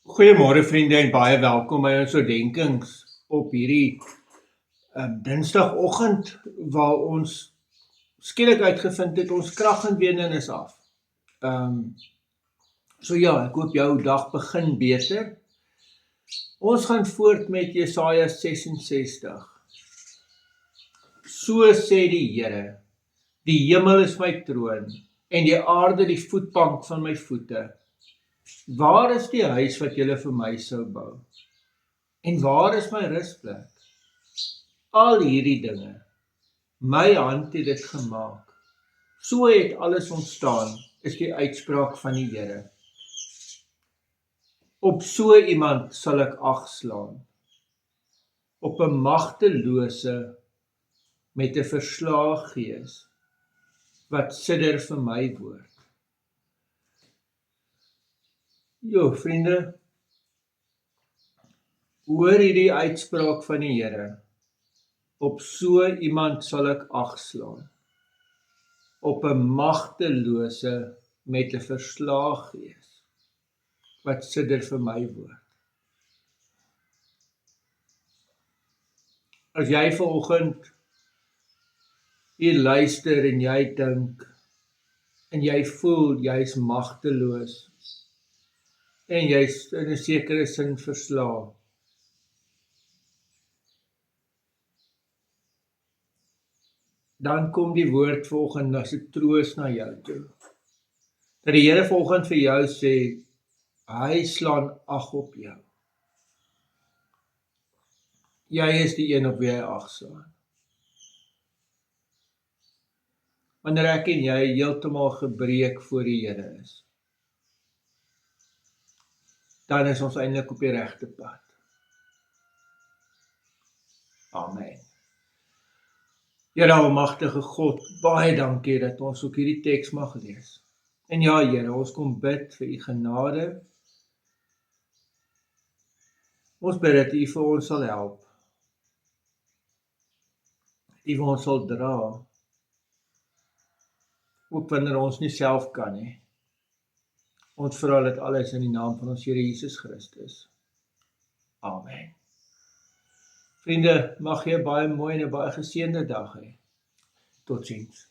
Goeiemôre vriende en baie welkom by ons oordenkings op hierdie Dinsdagoggend waar ons skielik uitgevind het ons krag en bene is af. So ja, ek hoop jou dag begin beter. Ons gaan voort met Jesaja 66. So sê die Here, die hemel is my troon en die aarde die voetbank van my voete. Waar is die huis wat julle vir my sou bou? En waar is my rusplek? Al hierdie dinge, my hand het dit gemaak. So het alles ontstaan, is die uitspraak van die Here. Op so iemand sal ek ag slaan, op 'n magtelose met 'n verslae gees, wat sidder vir my woord. Jo, vriende, hoor hierdie uitspraak van die Here. Op so iemand sal ek ag slaan, op 'n magtelose met 'n verslae gees, wat sidder vir my woord. As jy vanoggend hier luister en jy dink, en jy voel jy's magteloos, en jy's in 'n sekere sin verslae, dan kom die woord vanoggend as 'n troos na jou toe. Dat die Here vanoggend vir jou sê, hy slaan ag op jou. Jy is die een op wie hy ag slaan. Wanneer ek en jy heeltemal gebreek voor die Here is, dan is ons eintlik op die regte pad. Amen. Here almagtige God, baie dankie dat ons ook hierdie teks mag lees. En ja, Here, ons kom bid vir u genade. Ons bid dat u vir ons sal help. Dat u vir ons sal dra. Ook wanneer ons nie self kan nie. Ons vra dit alles in die naam van ons Here Jesus Christus. Amen. Vriende, mag jy 'n baie mooi en 'n baie geseënde dag hê. Totsiens.